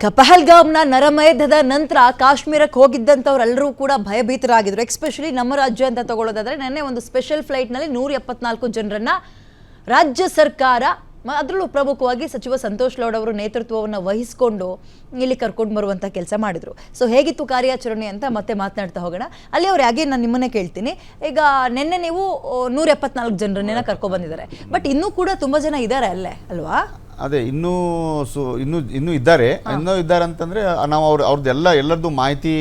ಪಹಲ್ಗಾಮ್ನ ನರಮೇಧದ ನಂತರ ಕಾಶ್ಮೀರಕ್ಕೆ ಹೋಗಿದ್ದಂಥವರೆಲ್ಲರೂ ಕೂಡ ಭಯಭೀತರಾಗಿದ್ರು. ಎಸ್ಪೆಷಲಿ ನಮ್ಮ ರಾಜ್ಯ ಅಂತ ತಗೊಳ್ಳೋದಾದ್ರೆ ನೆನ್ನೆ ಒಂದು ಸ್ಪೆಷಲ್ ಫ್ಲೈಟ್ನಲ್ಲಿ 174 ಜನರನ್ನ ರಾಜ್ಯ ಸರ್ಕಾರ, ಅದರಲ್ಲೂ ಪ್ರಮುಖವಾಗಿ ಸಚಿವ ಸಂತೋಷ್ ಲಾಡ್ ಅವರು ನೇತೃತ್ವವನ್ನು ವಹಿಸಿಕೊಂಡು ಇಲ್ಲಿ ಕರ್ಕೊಂಡು ಬರುವಂಥ ಕೆಲಸ ಮಾಡಿದರು. ಸೊ ಹೇಗಿತ್ತು ಕಾರ್ಯಾಚರಣೆ ಅಂತ ಮತ್ತೆ ಮಾತನಾಡ್ತಾ ಹೋಗೋಣ. ಅಲ್ಲಿ ಅವ್ರು ಹಾಗೆ ನಾನು ನಿಮ್ಮನ್ನೇ ಕೇಳ್ತೀನಿ, ಈಗ ನಿನ್ನೆ ನೀವು 174 ಜನರನ್ನೇನ ಕರ್ಕೊಂಡು ಬಂದಿದ್ದಾರೆ, ಬಟ್ ಇನ್ನೂ ಕೂಡ ತುಂಬ ಜನ ಇದ್ದಾರೆ ಅಲ್ಲೇ ಅಲ್ವಾ? ಅದೇ ಇನ್ನೂ ಇದ್ದಾರೆ ಅಂತಂದ್ರೆ ನಾವು ಅವ್ರದ್ದು ಎಲ್ಲರದ್ದು ಮಾಹಿತಿ,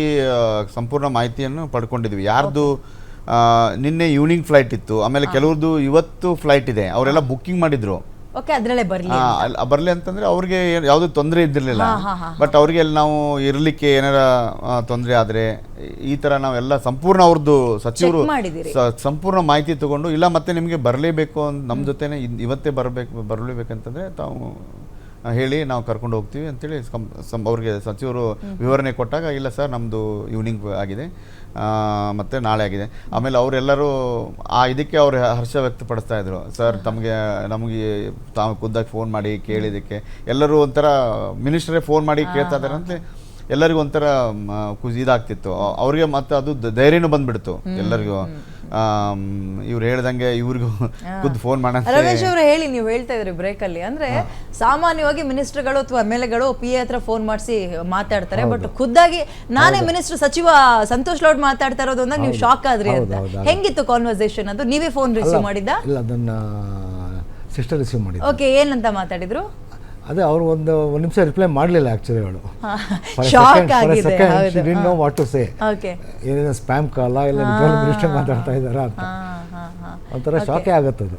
ಸಂಪೂರ್ಣ ಮಾಹಿತಿಯನ್ನು ಪಡ್ಕೊಂಡಿದ್ವಿ. ಯಾರ್ದು ನಿನ್ನೆ ಈವ್ನಿಂಗ್ ಫ್ಲೈಟ್ ಇತ್ತು, ಆಮೇಲೆ ಕೆಲವ್ರದ್ದು ಇವತ್ತು ಫ್ಲೈಟ್ ಇದೆ, ಅವರೆಲ್ಲ ಬುಕ್ಕಿಂಗ್ ಮಾಡಿದ್ರು. ಅದರಲ್ಲೇ ಬರ್ಲಿ ಅಂತಂದ್ರೆ ಅವ್ರಿಗೆ ಯಾವ್ದು ತೊಂದರೆ ಇದ್ದಿರ್ಲಿಲ್ಲ. ಬಟ್ ಅವ್ರಿಗೆ ನಾವು ಇರ್ಲಿಕ್ಕೆ ಏನಾರ ತೊಂದರೆ ಆದ್ರೆ ಈ ತರ ನಾವೆಲ್ಲ ಸಂಪೂರ್ಣ ಅವ್ರದ್ದು ಸಚಿವರು ಸಂಪೂರ್ಣ ಮಾಹಿತಿ ತಗೊಂಡು, ಇಲ್ಲ ಮತ್ತೆ ನಿಮ್ಗೆ ಬರಲೇಬೇಕು ನಮ್ಮ ಜೊತೆನೆ ಇವತ್ತೇ ಬರಲೇಬೇಕಂತಂದ್ರೆ ತಾವು ಹೇಳಿ ನಾವು ಕರ್ಕೊಂಡು ಹೋಗ್ತೀವಿ ಅಂತೇಳಿ ಅವ್ರಿಗೆ ಸಚಿವರು ವಿವರಣೆ ಕೊಟ್ಟಾಗ, ಇಲ್ಲ ಸರ್ ನಮ್ಮದು ಈವ್ನಿಂಗ್ ಆಗಿದೆ ಮತ್ತು ನಾಳೆ ಆಗಿದೆ. ಆಮೇಲೆ ಅವರೆಲ್ಲರೂ ಇದಕ್ಕೆ ಅವ್ರು ಹರ್ಷ ವ್ಯಕ್ತಪಡಿಸ್ತಾ ಇದ್ರು. ಸರ್ ನಮಗೆ ತಾವು ಖುದ್ದಾಗಿ ಫೋನ್ ಮಾಡಿ ಕೇಳಿದ್ದಕ್ಕೆ ಎಲ್ಲರೂ ಒಂಥರ ಮಿನಿಸ್ಟರೇ ಫೋನ್ ಮಾಡಿ ಕೇಳ್ತಾ ಇದ್ದಾರೆ ಅಂತ ಎಲ್ಲರಿಗೂ ಒಂಥರ ಇದಾಗ್ತಿತ್ತು ಅವ್ರಿಗೆ. ಮತ್ತೆ ಅದು ಧೈರ್ಯನೂ ಬಂದ್ಬಿಡ್ತು ಎಲ್ಲರಿಗೂ. ಇವ್ರು ಹೇಳ್ದಂಗೆ ಇವ್ರಿಗೂ ಖುದ್ದು ಫೋನ್ ಮಾಡೋಣ. ರಮೇಶ್ ಅವರು ಹೇಳಿ, ನೀವು ಹೇಳ್ತಾ ಇದ್ರಿ ಬ್ರೇಕ್ ಅಲ್ಲಿ, ಅಂದ್ರೆ ಸಾಮಾನ್ಯವಾಗಿ ಮಿನಿಸ್ಟರ್ಗಳು ಅಥವಾ MLAಗಳು PA ಹತ್ರ ಫೋನ್ ಮಾಡಿಸಿ ಮಾತಾಡ್ತಾರೆ, ಬಟ್ ಖುದ್ದಾಗಿ ನಾನೇ ಮಿನಿಸ್ಟರ್ ಸಚಿವ ಸಂತೋಷ್ ಲಾಡ್ ಮಾತಾಡ್ತಾ ಇರೋದು ಅಂದಾಗ ನೀವು ಶಾಕ್ ಆದ್ರಿ ಅಂತ. ಹೆಂಗಿತ್ತು ಕಾನ್ವರ್ಸೇಷನ್? ಅದು ನೀವೇ ಫೋನ್ ರಿಸೀವ್ ಮಾಡಿದ್ದ? ಇಲ್ಲ, ಅದನ್ನ ಸಿಸ್ಟರ್ ರಿಸೀವ್ ಮಾಡಿದ್ರು. ಓಕೆ, ಏನಂತ ಮಾತಾಡಿದ್ರು? ಅದೇ ಅವರು ಒಂದು ನಿಮಿಷ ರಿಪ್ಲೈ ಮಾಡಲಿಲ್ಲ ಆಕ್ಚುಲಿ. ಅವಳು ಏನೇನೋ ಸ್ಪ್ಯಾಮ್ ಕಾಲ ಇಲ್ಲ ಮಿನಿಸ್ಟರ್ ಮಾತಾಡ್ತಾ ಇದ್ದಾರಾ ಅಂತ ಒಂಥರ ಶಾಕೇ ಆಗುತ್ತದು.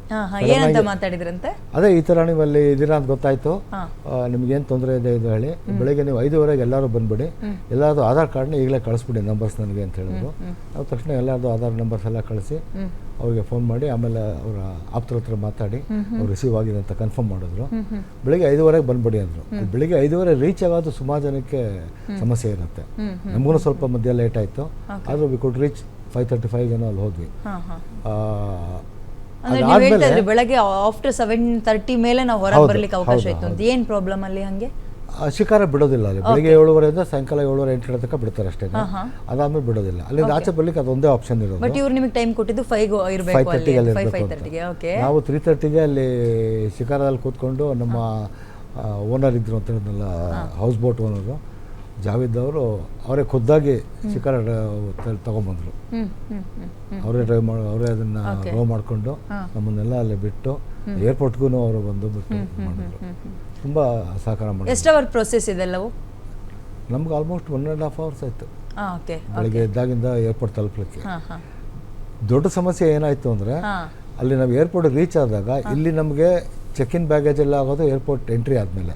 ಅದೇ ಈ ತರ ನೀವು ಅಲ್ಲಿ ಇದೀರಾ ಅಂತ ಗೊತ್ತಾಯ್ತು, ನಿಮ್ಗೇನು ತೊಂದರೆ ಇದೆ ಇದು ಹೇಳಿ, ಬೆಳಗ್ಗೆ ನೀವು 5:15 ಎಲ್ಲರೂ ಬಂದ್ಬಿಡಿ, ಎಲ್ಲರದು ಆಧಾರ್ ಕಾರ್ಡ್ನ ಈಗಲೇ ಕಳಿಸ್ಬಿಡಿ ನಂಬರ್ಸ್ ನನಗೆ ಅಂತ ಹೇಳಿದ್ರು. ನಾವು ತಕ್ಷಣ ಎಲ್ಲರದು ಆಧಾರ್ ನಂಬರ್ಸ್ ಎಲ್ಲ ಕಳಿಸಿ ಅವ್ರಿಗೆ ಫೋನ್ ಮಾಡಿ, ಆಮೇಲೆ ಅವರ ಆಪ್ತರ ಹತ್ರ ಮಾತಾಡಿ ಅವ್ರು ರಿಸೀವ್ ಆಗಿದೆ ಅಂತ ಕನ್ಫರ್ಮ್ ಮಾಡಿದ್ರು. ಬೆಳಿಗ್ಗೆ 5:15 ಬಂದ್ಬಿಡಿ ಅಂದರು. ಬೆಳಿಗ್ಗೆ 5:15 ರೀಚ್ ಆಗೋದು ಸುಮಾರು ಜನಕ್ಕೆ ಸಮಸ್ಯೆ ಇರುತ್ತೆ. ನಮಗೂ ಸ್ವಲ್ಪ ಮಧ್ಯ ಲೇಟ್ ಆಯಿತು, ಆದರೂ ವಿ ಕುಡ್ ರೀಚ್ 5:35 ಏನೋ ಅಲ್ಲಿ ಹೋದ್ವಿ. ಬೆಳಗ್ಗೆ ಆಫ್ಟರ್ 7:30 ಮೇಲೆ ನಾವು ಹೊರಗೆ ಬರ್ಲಿಕ್ಕೆ ಅವಕಾಶ ಇತ್ತು ಅಂತ. ಏನು ಪ್ರಾಬ್ಲಮ್ ಅಲ್ಲಿ? ಹಂಗೆ ಶಿಕಾರ ಬಿಡೋದಿಲ್ಲ ಅಲ್ಲಿ. ಬೆಳಿಗ್ಗೆ 7:30 ಸಾಯಂಕಾಲ 7:08 ತನಕ ಬಿಡ್ತಾರೆ ಅಷ್ಟೇ, ಅದಾದ್ಮೇಲೆ ಬಿಡೋದಿಲ್ಲ. ಅಲ್ಲಿಂದ ಆಚೆ ಬರ್ಲಿಕ್ಕೆ ಅದೊಂದೇ ಆಪ್ಷನ್ ಇರೋದು. ಬಟ್ ಇವ್ರು ನಿಮಗೆ ಟೈಮ್ ಕೊಟ್ಟಿದ್ದು 5:30ಗೆ. ನಾವು 3:30ಗೆ ಅಲ್ಲಿ ಶಿಕಾರದಲ್ಲಿ ಕೂತ್ಕೊಂಡು ನಮ್ಮ ಓನರ್ ಇದ್ರು ಅಂತ ಹೇಳಿದ್ನಲ್ಲ, ಹೌಸ್ ಬೋಟ್ ಓನರು ಜಾವೇದ್ ಅವರು, ಅವರೇ ಖುದ್ದಾಗಿ ಶಿಕಾರ ತಗೊಂಡ್ಬಂದ್ರು. ಅವರೇ ಅವರೇ ಅದನ್ನ ರೋ ಮಾಡಿಕೊಂಡು ನಮ್ಮನ್ನೆಲ್ಲ ಅಲ್ಲಿ ಬಿಟ್ಟು ಏರ್ಪೋರ್ಟ್ಗೂ ಅವರು ಬಂದು ಬಿಟ್ಟು ಮಾಡಿದ್ರು. ತುಂಬ ಸಹಕಾರ ಮಾಡಿ. ಎಷ್ಟು ಅವರ್ ಪ್ರೊಸೆಸ್ ಇದೆಲ್ಲವು? ನಮ್ಗೆ ಆಲ್ಮೋಸ್ಟ್ 1.5 hours ಆಯಿತು ಬೆಳಗ್ಗೆ ಎದ್ದಾಗಿಂದ ಏರ್ಪೋರ್ಟ್ ತಲುಪಲಿಕ್ಕೆ. ದೊಡ್ಡ ಸಮಸ್ಯೆ ಏನಾಯಿತು ಅಂದರೆ, ಅಲ್ಲಿ ನಾವು ಏರ್ಪೋರ್ಟ್ ರೀಚ್ ಆದಾಗ ಇಲ್ಲಿ ನಮಗೆ ಚೆಕ್ ಇನ್ ಬ್ಯಾಗೇಜ್ ಎಲ್ಲ ಆಗೋದು ಏರ್ಪೋರ್ಟ್ ಎಂಟ್ರಿ ಆದಮೇಲೆ.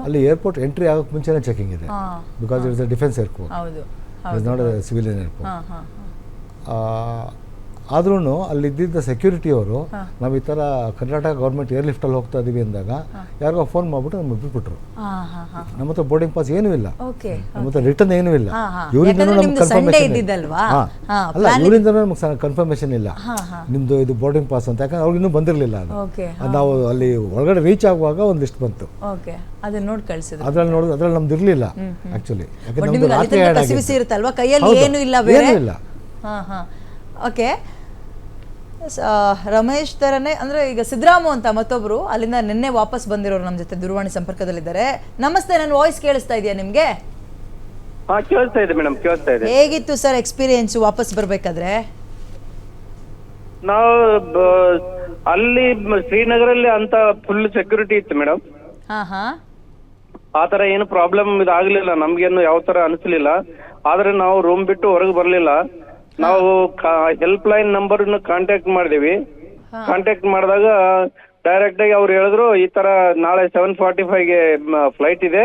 ಅಲ್ಲಿ ಏರ್ಪೋರ್ಟ್ ಎಂಟ್ರಿ ಆಗೋಕ್ಕೆ ಮುಂಚೆನೇ ಚೆಕಿಂಗ್ ಇದೆ, because it's A defence airport, it's not A civilian airport. ಆದ್ರೂ ಅಲ್ಲಿ ಇದ್ದಿದ್ದ ಸೆಕ್ಯೂರಿಟಿ ಅವರು ನಾವು ಈ ಥರ ಕರ್ನಾಟಕ ಗೌರ್ಮೆಂಟ್ ಏರ್ ಲಿಫ್ಟಲ್ಲಿ ಹೋಗ್ತಾ ಇದೀವಿ ಅಂದಾಗ ಯಾರಿಗೋ ಫೋನ್ ಮಾಡ್ಬಿಟ್ಟು ನಮ್ಗೆ ಬಿಟ್ಬಿಟ್ರು. ನಮ್ಮ ಹತ್ರ ಬೋರ್ಡಿಂಗ್ ಪಾಸ್ ಏನೂ ಇಲ್ಲ, ನಮ್ಮ ಹತ್ರ ರಿಟರ್ನ್ ಏನೂ ಇಲ್ಲ. ಇವರಿಂದನೂ ನಮ್ಗೆ ಕನ್ಫರ್ಮೇಷನ್ ಅಲ್ಲ, ಇವರಿಂದನೂ ನಮ್ಗೆ ಕನ್ಫರ್ಮೇಷನ್ ಇಲ್ಲ ನಿಮ್ಮದು ಇದು ಬೋರ್ಡಿಂಗ್ ಪಾಸ್ ಅಂತ. ಯಾಕಂದ್ರೆ ಅವ್ರಿಗೆ ಇನ್ನೂ ಬಂದಿರಲಿಲ್ಲ ಅದು. ನಾವು ಅಲ್ಲಿ ಒಳಗಡೆ ರೀಚ್ ಆಗುವಾಗ ಒಂದು ಲಿಸ್ಟ್ ಬಂತು, ಅದ್ರಲ್ಲಿ ನೋಡಿದ್ರೆ ಅದ್ರಲ್ಲಿ ನಮ್ದು ಇರಲಿಲ್ಲ ಆ್ಯಕ್ಚುಲಿ. ಯಾಕಂದ್ರೆ ಇಲ್ಲ. ಓಕೆ, ರಮೇಶ್ ತರನೇ ಅಂದ್ರೆ ಈಗ ಸಿದ್ದರಾಮು ಅಂತ ಮತ್ತೊಬ್ರು ಅಲ್ಲಿಂದ ನಿನ್ನೆ ವಾಪಸ್ ಬಂದಿರೋರು ನಮ್ಮ ಜೊತೆ ದೂರವಾಣಿ ಸಂಪರ್ಕದಲ್ಲಿದ್ದಾರೆ. ನಮಸ್ತೆ, ನನ್ನ ವಾಯ್ಸ್ ಕೇಳಿಸ್ತಾ ಇದೆಯಾ ನಿಮ್ಗೆ? ಕೇಳಿಸ್ತಾ ಇದೆ ಮೇಡಮ್, ಕೇಳಿಸ್ತಾ ಇದೆ. ಹೇಗಿತ್ತು ಸರ್ ಎಕ್ಸ್ಪೀರಿಯನ್ಸ್ ವಾಪಸ್ ಬರ್ಬೇಕಾದ್ರೆ? ನಾವು ಅಲ್ಲಿ ಶ್ರೀನಗರಲ್ಲಿ ಅಂತ ಫುಲ್ ಸೆಕ್ಯೂರಿಟಿ ಇತ್ತು ಮೇಡಮ್. ಆತರ ಏನು ಪ್ರಾಬ್ಲಮ್ ಇದಾಗ್ಲಿಲ್ಲ, ನಮ್ಗೇನು ಯಾವ ತರ ಅನಿಸ್ಲಿಲ್ಲ. ಆದ್ರೆ ನಾವು ರೂಮ್ ಬಿಟ್ಟು ಹೊರಗೆ ಬರ್ಲಿಲ್ಲ. ನಾವು ಹೆಲ್ಪ್ ಲೈನ್ ನಂಬರ್ ಕಾಂಟ್ಯಾಕ್ಟ್ ಮಾಡಿದೀವಿ. ಕಾಂಟ್ಯಾಕ್ಟ್ ಮಾಡಿದಾಗ ಡೈರೆಕ್ಟ್ ಆಗಿ ಅವ್ರು ಹೇಳಿದ್ರು, ಈ ತರ ನಾಳೆ 7:45ಗೆ ಫ್ಲೈಟ್ ಇದೆ,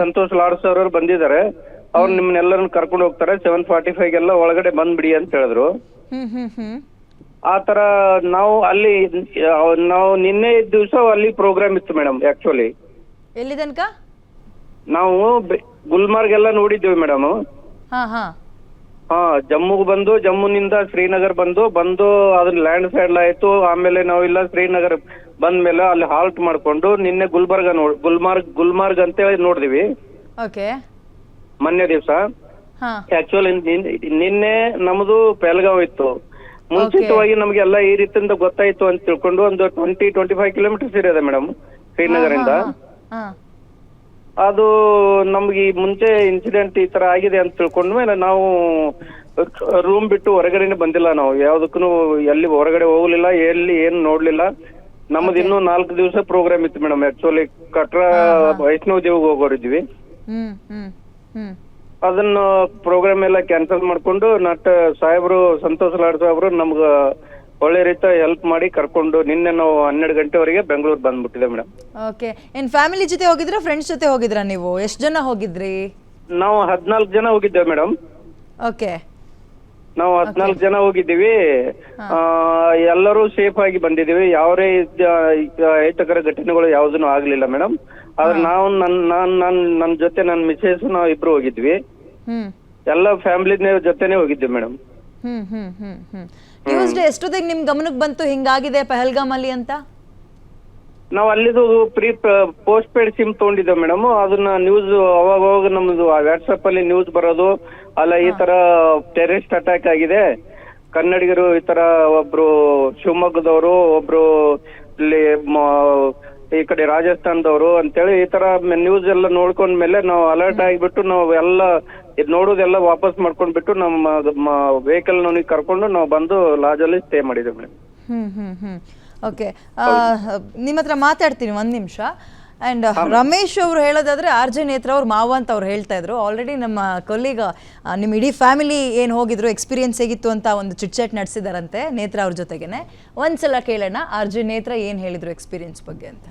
ಸಂತೋಷ್ ಲಾಡ್ ಸರ್ ಅವ್ರು ಬಂದಿದ್ದಾರೆ, ಅವ್ರು ನಿಮ್ಮನ್ನೆಲ್ಲರನ್ನು ಕರ್ಕೊಂಡು ಹೋಗ್ತಾರೆ, 7:45ಗೆಲ್ಲ ಒಳಗಡೆ ಬಂದ್ಬಿಡಿ ಅಂತ ಹೇಳಿದ್ರು. ಆತರ ನಾವು ಅಲ್ಲಿ ನಿನ್ನೆ ದಿವಸ ಅಲ್ಲಿ ಪ್ರೋಗ್ರಾಮ್ ಇತ್ತು ಮೇಡಮ್. ಆಕ್ಚುಲಿ ಎಲ್ಲಿ ತನಕ ನಾವು ಗುಲ್ಮಾರ್ಗ್ ಎಲ್ಲ ನೋಡಿದ್ದೀವಿ ಮೇಡಮ್. ಜಮ್ಮುಗ್ ಬಂದು, ಜಮ್ಮುನಿಂದ ಶ್ರೀನಗರ್ ಬಂದು ಅದನ್ನ ಲ್ಯಾಂಡ್ ಸೈಡ್ ಆಯ್ತು. ಆಮೇಲೆ ನಾವೆಲ್ಲ ಶ್ರೀನಗರ್ ಬಂದ್ಮೇಲೆ ಅಲ್ಲಿ ಹಾಲ್ಟ್ ಮಾಡ್ಕೊಂಡು ನಿನ್ನೆ ಗುಲ್ಮಾರ್ಗ್ ಅಂತೇಳಿ ನೋಡಿದ್ವಿ. ಓಕೆ. ಮೊನ್ನೆ ದಿವಸ. ಹಾ. ಆಕ್ಚುಲಿ ನಿನ್ನೆ ನಮ್ದು ಪೆಹಲ್ಗಾವ್ ಇತ್ತು. ಮುಂಚಿತವಾಗಿ ನಮ್ಗೆ ಎಲ್ಲ ಈ ರೀತಿಯಿಂದ ಗೊತ್ತಾಯ್ತು ಅಂತ ತಿಳ್ಕೊಂಡು ಒಂದು 20-25 ಕಿಲೋಮೀಟರ್ಸ್ ಇರೋದೆ ಮೇಡಮ್ ಶ್ರೀನಗರಿಂದ. ಹಾ. ಅದು ನಮ್ಗೆ ಈ ಮುಂಚೆ ಇನ್ಸಿಡೆಂಟ್ ಈ ತರ ಆಗಿದೆ ಅಂತ ತಿಳ್ಕೊಂಡ್ಮೇಲೆ ನಾವು ರೂಮ್ ಬಿಟ್ಟು ಹೊರಗಡೆನೆ ಬಂದಿಲ್ಲ. ನಾವು ಯಾವ್ದಕ್ಕೂ ಎಲ್ಲಿ ಹೊರಗಡೆ ಹೋಗ್ಲಿಲ್ಲ, ಎಲ್ಲಿ ಏನು ನೋಡ್ಲಿಲ್ಲ. ನಮ್ದು ಇನ್ನೂ 4 ದಿವಸ ಪ್ರೋಗ್ರಾಮ್ ಇತ್ತು ಮೇಡಮ್. ಆಕ್ಚುಲಿ ಕಟ್ರಾ ವೈಷ್ಣವ್ ದೇವ್ಗೆ ಹೋಗೋರಿದ್ವಿ. ಅದನ್ನ ಪ್ರೋಗ್ರಾಮ್ ಎಲ್ಲ ಕ್ಯಾನ್ಸಲ್ ಮಾಡ್ಕೊಂಡು ಸಾಹೇಬ್ರು ಸಂತೋಷ್ ಲಾಡ್ ಸಾಹೇಬ್ರು ನಮ್ಗ ಒಳ್ಳೆ ರೀತಿ ಹೆಲ್ಪ್ ಮಾಡಿ ಕರ್ಕೊಂಡು ನಿನ್ನೆ ನಾವು 12 ಗಂಟೆವರೆಗೆ ಬೆಂಗಳೂರು ಬಂದ್ಬಿಟ್ಟಿದೆ ಮೇಡಮ್. ಓಕೆ. ಏನ್ ಫ್ಯಾಮಿಲಿ ಜೊತೆ ಹೋಗಿದ್ರಾ, ಫ್ರೆಂಡ್ಸ್ ಜೊತೆ ಹೋಗಿದ್ರಾ? ನೀವು ಎಷ್ಟು ಜನ ಹೋಗಿದ್ರಿ? ನಾವು 14 ಜನ ಹೋಗಿದ್ದೇವೆ ಮೇಡಮ್. ಓಕೆ. ನಾವು 14 ಜನ ಹೋಗಿದ್ದೀವಿ. ಎಲ್ಲರೂ ಸೇಫ್ ಆಗಿ ಬಂದಿದ್ದೀವಿ. ಯಾವುದೇ ಅಹಿತಕರ ಘಟನೆಗಳು ಯಾವುದೂ ಆಗ್ಲಿಲ್ಲ ಮೇಡಮ್. ಆದ್ರೆ ನಾವು ನನ್ನ ಜೊತೆ ನನ್ನ ಮಿಸೆಸ್ ನಾವು ಇಬ್ರು ಹೋಗಿದ್ವಿ. ಎಲ್ಲ ಫ್ಯಾಮಿಲಿ ಜೊತೆನೆ ಹೋಗಿದ್ವಿ ಮೇಡಮ್. ಟ್ಯೂಸ್ಡೇ ಎಷ್ಟೊತ್ತಿಗೆ ನಿಮ್ ಗಮನಕ್ಕೆ ಬಂತು ಹಿಂಗಾಗಿದೆ ಪಹಲ್ಗಾಮ್ ಅಲ್ಲಿ ಅಂತ? ನಾವು ಅಲ್ಲಿದು ಪೋಸ್ಟ್ ಪೇಡ್ ಸಿಮ್ ತಗೊಂಡಿದ್ದೇವೆ ಮೇಡಮ್. ಅದನ್ನ ನ್ಯೂಸ್ ಅವಾಗ ನಮ್ದು ವಾಟ್ಸಪ್ ಅಲ್ಲಿ ನ್ಯೂಸ್ ಬರೋದು, ಅಲ್ಲ ಈ ತರ ಟೆರರಿಸ್ಟ್ ಅಟ್ಯಾಕ್ ಆಗಿದೆ, ಕನ್ನಡಿಗರು ಈ ತರ ಒಬ್ರು ಶಿವಮೊಗ್ಗದವರು, ಒಬ್ರು ಇಲ್ಲಿ ಈ ಕಡೆ ರಾಜಸ್ಥಾನದವರು ಅಂತೇಳಿ ಈ ತರ ನ್ಯೂಸ್ ಎಲ್ಲ ನೋಡ್ಕೊಂಡ್ಮೇಲೆ ನಾವು ಅಲರ್ಟ್ ಆಗಿಬಿಟ್ಟು ನಾವು ಎಲ್ಲ ನೋಡೋದೆಲ್ಲ ವಾಪಸ್ ಮಾಡ್ಕೊಂಡ್ಬಿಟ್ಟು ನಮ್ಮ ವೆಹಿಕಲ್ ನವನಿಗೆ ಕರ್ಕೊಂಡು ನಾವು ಬಂದು ಲಾಜಲ್ಲಿ ಸ್ಟೇ ಮಾಡಿದ್ದೇವೆ ಮೇಡಮ್. ಓಕೆ. ನಿಮ್ಮ ಹತ್ರ ಮಾತಾಡ್ತೀನಿ ಒಂದು ನಿಮಿಷ. ಆ್ಯಂಡ್ ರಮೇಶ್ ಅವರು ಹೇಳೋದಾದ್ರೆ RJ ನೇತ್ರ ಅವ್ರು ಮಾವ ಅಂತ ಅವ್ರು ಹೇಳ್ತಾ ಇದ್ರು. ಆಲ್ರೆಡಿ ನಮ್ಮ ಕೊಲೀಗ ನಿಮ್ಮ ಇಡೀ ಫ್ಯಾಮಿಲಿ ಏನು ಹೋಗಿದ್ರು, ಎಕ್ಸ್ಪೀರಿಯನ್ಸ್ ಹೇಗಿತ್ತು ಅಂತ ಒಂದು ಚಿಟ್ಚಾಟ್ ನಡೆಸಿದಾರಂತೆ ನೇತ್ರ ಅವ್ರ ಜೊತೆಗೇನೆ. ಒಂದ್ಸಲ ಕೇಳೋಣ RJ ನೇತ್ರ ಏನು ಹೇಳಿದ್ರು ಎಕ್ಸ್ಪೀರಿಯನ್ಸ್ ಬಗ್ಗೆ ಅಂತ.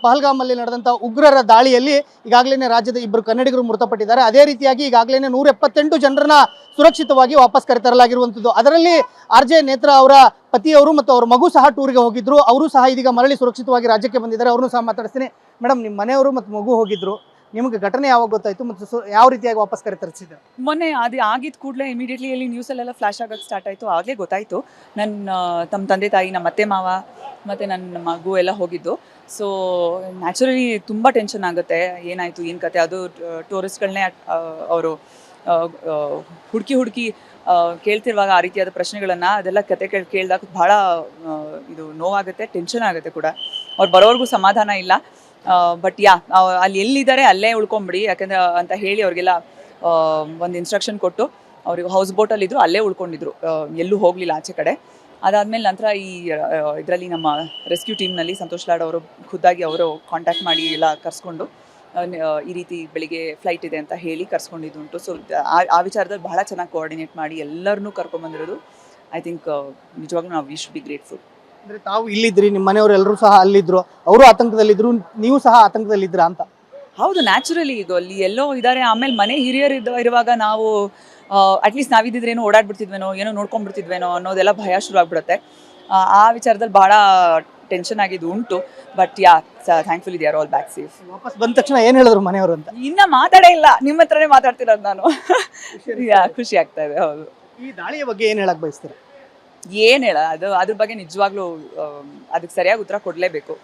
ಪಹಲ್ಗಾಮಲ್ಲಿ ನಡೆದಂಥ ಉಗ್ರರ ದಾಳಿಯಲ್ಲಿ ಈಗಾಗಲೇ ರಾಜ್ಯದ 2 ಕನ್ನಡಿಗರು ಮೃತಪಟ್ಟಿದ್ದಾರೆ. ಅದೇ ರೀತಿಯಾಗಿ ಈಗಾಗಲೇ 178 ಜನರನ್ನ ಸುರಕ್ಷಿತವಾಗಿ ವಾಪಸ್ ಕರೆತರಲಾಗಿರುವಂಥದ್ದು. ಅದರಲ್ಲಿ RJ ನೇತ್ರ ಅವರ ಪತಿಯವರು ಮತ್ತು ಅವ್ರ ಮಗು ಸಹ ಟೂರ್ಗೆ ಹೋಗಿದ್ರು. ಅವರು ಸಹ ಇದೀಗ ಮರಳಿ ಸುರಕ್ಷಿತವಾಗಿ ರಾಜ್ಯಕ್ಕೆ ಬಂದಿದ್ದಾರೆ. ಅವ್ರನ್ನೂ ಸಹ ಮಾತಾಡ್ತೀನಿ. ಮೇಡಮ್, ನಿಮ್ಮ ಮನೆಯವರು ಮತ್ತು ಮಗು ಹೋಗಿದ್ರು, ನಿಮಗೆ ಘಟನೆ ಯಾವಾಗ ಗೊತ್ತಾಯ್ತು ಮತ್ತು ಯಾವ ರೀತಿಯಾಗಿ ವಾಪಸ್ ಕರೆತರಿಸಿದ್ರು? ಮೊನ್ನೆ ಅದು ಆಗಿದ ಕೂಡಲೇ ಇಮಿಡಿಯೇಟ್ಲಿ ಅಲ್ಲಿ ನ್ಯೂಸಲ್ಲೆಲ್ಲ ಫ್ಲಾಶ್ ಆಗೋಕ್ಕೆ ಸ್ಟಾರ್ಟ್ ಆಯಿತು. ಆಗಲೇ ಗೊತ್ತಾಯಿತು. ತಮ್ಮ ತಂದೆ ತಾಯಿ, ನಮ್ಮ ಅತ್ತೆ ಮಾವ ಮತ್ತು ನನ್ನ ಮಗು ಎಲ್ಲ ಹೋಗಿದ್ದು. ಸೊ ನ್ಯಾಚುರಲಿ ತುಂಬ ಟೆನ್ಷನ್ ಆಗುತ್ತೆ, ಏನಾಯಿತು ಏನು ಕತೆ. ಅದು ಟೂರಿಸ್ಟ್ಗಳನ್ನೇ ಅವರು ಹುಡುಕಿ ಕೇಳ್ತಿರುವಾಗ ಆ ರೀತಿಯಾದ ಪ್ರಶ್ನೆಗಳನ್ನು ಅದೆಲ್ಲ ಕತೆ ಕೇಳಿದಾಗ ಭಾಳ ಇದು ನೋವಾಗುತ್ತೆ, ಟೆನ್ಷನ್ ಆಗುತ್ತೆ ಕೂಡ. ಅವ್ರು ಬರೋವರೆಗೂ ಸಮಾಧಾನ ಇಲ್ಲ. ಬಟ್ ಅಲ್ಲಿ ಎಲ್ಲಿದ್ದಾರೆ ಅಲ್ಲೇ ಉಳ್ಕೊಂಬಿಡಿ ಯಾಕಂದರೆ ಅಂತ ಹೇಳಿ ಅವ್ರಿಗೆಲ್ಲ ಒಂದು ಇನ್ಸ್ಟ್ರಕ್ಷನ್ ಕೊಟ್ಟು ಅವ್ರಿಗೆ ಹೌಸ್ ಬೋಟಲ್ಲಿದ್ದರು, ಅಲ್ಲೇ ಉಳ್ಕೊಂಡಿದ್ರು, ಎಲ್ಲೂ ಹೋಗಲಿಲ್ಲ ಆಚೆ ಕಡೆ. ಅದಾದಮೇಲೆ ನಂತರ ಇದರಲ್ಲಿ ನಮ್ಮ ರೆಸ್ಕ್ಯೂ ಟೀಮ್ನಲ್ಲಿ ಸಂತೋಷ್ ಲಾಡ್ ಅವರು ಖುದ್ದಾಗಿ ಅವರು ಕಾಂಟ್ಯಾಕ್ಟ್ ಮಾಡಿ ಎಲ್ಲ ಕರ್ಸ್ಕೊಂಡು ಈ ರೀತಿ ಬೆಳಿಗ್ಗೆ ಫ್ಲೈಟ್ ಇದೆ ಅಂತ ಹೇಳಿ ಕರ್ಸ್ಕೊಂಡಿದ್ದುಂಟು. ಸೊ ಆ ವಿಚಾರದಲ್ಲಿ ಬಹಳ ಚೆನ್ನಾಗಿ ಕೋಆರ್ಡಿನೇಟ್ ಮಾಡಿ ಎಲ್ಲರನ್ನೂ ಕರ್ಕೊಂಬಂದಿರೋದು. ಐ ಥಿಂಕ್ ನಿಜವಾಗ್ಲೂ ನಾವು ವಿ ಶುಡ್ ಬಿ ಗ್ರೇಟ್ಫುಲ್. ಅಂದರೆ ತಾವು ಇಲ್ಲಿದ್ರಿ, ನಿಮ್ಮ ಮನೆಯವರು ಎಲ್ಲರೂ ಸಹ ಅಲ್ಲಿದ್ದರು, ಅವರು ಆತಂಕದಲ್ಲಿದ್ದರು, ನೀವು ಸಹ ಆತಂಕದಲ್ಲಿದ್ದೀರಾ ಅಂತ? ಹೌದು, ನ್ಯಾಚುರಲಿ ಈಗ ಅಲ್ಲಿ ಎಲ್ಲೋ ಇದ್ದಾರೆ. ಆಮೇಲೆ ಮನೆ ಹಿರಿಯರು ಇರುವಾಗ ನಾವು ಅಟ್ಲೀಸ್ಟ್ ನಾವಿದ್ದಿದ್ರೇನೋ ಓಡಾಡ್ಬಿಡ್ತಿದ್ವೇನೋ, ಏನೋ ನೋಡ್ಕೊಂಡ್ಬಿಡ್ತಿದ್ವೇನೋ ಅನ್ನೋದೆಲ್ಲ ಭಯ ಶುರು ಆಗ್ಬಿಡುತ್ತೆ. ಆ ವಿಚಾರದಲ್ಲಿ ಭಾಳ ಟೆನ್ಷನ್ ಆಗಿದ್ದು ಉಂಟು. But thankfully they are all back safe. ವಾಪಸ್ ಬಂದ ತಕ್ಷಣ ಏನು ಹೇಳಿದ್ರು ಮನೆಯವರು ಅಂತ? ಇನ್ನ ಮಾತಾಡೇ ಇಲ್ಲ, ನಿಮ್ಮ ಹತ್ರನೇ ಮಾತಾಡ್ತಿರೋದು ನಾನು. ಖುಷಿ ಆಗ್ತಾ ಇದೆ. ಹೌದು. ಈ ದಾಳಿಯ ಬಗ್ಗೆ ಏನು ಹೇಳಕ್ ಬಯಸ್ತೀರಾ? ಏನು ಹೇಳ, ಅದ್ರ ಬಗ್ಗೆ ನಿಜವಾಗ್ಲೂ ಅದಕ್ಕೆ ಸರಿಯಾಗಿ ಉತ್ತರ ಕೊಡಲೇಬೇಕು.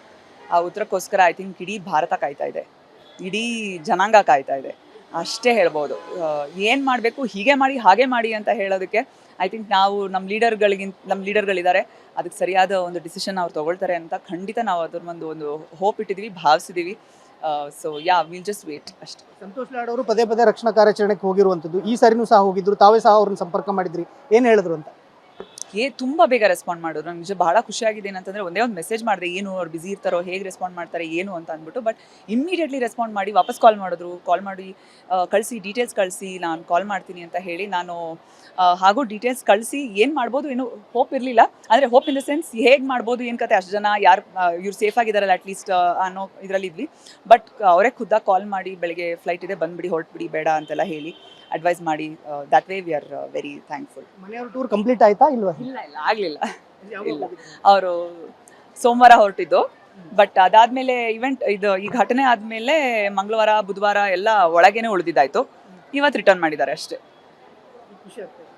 ಆ ಉತ್ತರಕ್ಕೋಸ್ಕರ ಐ ಥಿಂಕ್ ಇಡೀ ಭಾರತ ಕಾಯ್ತಾ ಇದೆ, ಇಡೀ ಜನಾಂಗ ಕಾಯ್ತಾ ಇದೆ, ಅಷ್ಟೇ ಹೇಳ್ಬೋದು. ಏನು ಮಾಡಬೇಕು, ಹೀಗೆ ಮಾಡಿ ಹಾಗೆ ಮಾಡಿ ಅಂತ ಹೇಳೋದಕ್ಕೆ ಐ ಥಿಂಕ್ ನಾವು ನಮ್ಮ ಲೀಡರ್ಗಳಿದ್ದಾರೆ, ಅದಕ್ಕೆ ಸರಿಯಾದ ಒಂದು ಡಿಸಿಷನ್ ಅವ್ರು ತೊಗೊಳ್ತಾರೆ ಅಂತ ಖಂಡಿತ ನಾವು ಅದ್ರ ಒಂದು ಹೋಪ್ ಇಟ್ಟಿದ್ದೀವಿ, ಭಾವಿಸಿದ್ದೀವಿ. ಸೊ ವಿಲ್ ಜಸ್ಟ್ ವೇಟ್ ಅಷ್ಟೇ. ಸಂತೋಷ್ ಲಾಡ್ ಅವರು ಪದೇ ಪದೇ ರಕ್ಷಣಾ ಕಾರ್ಯಾಚರಣೆಗೆ ಹೋಗಿರುವಂಥದ್ದು, ಈ ಸಾರಿನೂ ಸಹ ಹೋಗಿದ್ರು, ತಾವೇ ಸಹ ಅವ್ರನ್ನ ಸಂಪರ್ಕ ಮಾಡಿದ್ರಿ, ಏನು ಹೇಳಿದ್ರು ಅಂತ? ತುಂಬ ಬೇಗ ರೆಸ್ಪಾಂಡ್ ಮಾಡಿದ್ರು. ನಂಗೆ ನಿಜ ಭಾಳ ಖುಷಿಯಾಗಿದೆ. ಏನಂತಂದರೆ ಒಂದೇ ಒಂದು ಮೆಸೇಜ್ ಮಾಡಿದೆ, ಏನು ಅವ್ರು ಬಿಸಿ ಇರ್ತಾರೋ, ಹೇಗೆ ರೆಸ್ಪಾಂಡ್ ಮಾಡ್ತಾರೆ ಏನು ಅಂತ ಅಂದ್ಬಿಟ್ಟು. ಬಟ್ ಇಮ್ಮಿಡಿಯೇಟ್ಲಿ ರೆಸ್ಪಾಂಡ್ ಮಾಡಿ ವಾಪಸ್ ಕಾಲ್ ಮಾಡಿದ್ರು. ಕಾಲ್ ಮಾಡಿ ಕಳಿಸಿ, ಡೀಟೇಲ್ಸ್ ಕಳಿಸಿ, ನಾನು ಕಾಲ್ ಮಾಡ್ತೀನಿ ಅಂತ ಹೇಳಿ ನಾನು ಹಾಗೂ ಡೀಟೇಲ್ಸ್ ಕಳಿಸಿ ಏನು ಮಾಡ್ಬೋದು ಏನು ಹೋಪ್ ಇರಲಿಲ್ಲ. ಅಂದರೆ ಹೋಪ್ ಇನ್ ದ ಸೆನ್ಸ್ ಹೇಗೆ ಮಾಡ್ಬೋದು, ಏನು ಕತೆ, ಅಷ್ಟು ಜನ ಯಾರು ಇವ್ರು ಸೇಫ್ ಆಗಿದ್ದಾರಲ್ಲ ಅಟ್ಲೀಸ್ಟ್ ಅನ್ನೋ ಇದರಲ್ಲಿದ್ವಿ. ಬಟ್ ಅವರೇ ಖುದ್ದಾಗಿ ಕಾಲ್ ಮಾಡಿ ಬೆಳಗ್ಗೆ ಫ್ಲೈಟ್ ಇದೆ ಬಂದುಬಿಡಿ, ಹೊರಟ್ಬಿಡಿ, ಬೇಡ ಅಂತೆಲ್ಲ ಹೇಳಿ ಅಡ್ವೈಸ್ ಮಾಡಿ. That way we are very thankful. ಮನೆಯವ್ರ ಟೂರ್ ಕಂಪ್ಲೀಟ್ ಆಯ್ತಾ ಇಲ್ವಾ? ಇಲ್ಲ ಆಗಲಿಲ್ಲ. ಇಲ್ಲ, ಅವರು ಸೋಮವಾರ ಹೊರಟಿದ್ದು. ಬಟ್ ಅದಾದಮೇಲೆ ಈ ಘಟನೆ ಆದಮೇಲೆ ಮಂಗಳವಾರ ಬುಧವಾರ ಎಲ್ಲ ಒಳಗೇನೆ ಉಳಿದಿದ್ದಾಯಿತು. ಇವತ್ತು ರಿಟರ್ನ್ ಮಾಡಿದ್ದಾರೆ ಅಷ್ಟೇ. ಖುಷಿ ಆಗ್ತದೆ.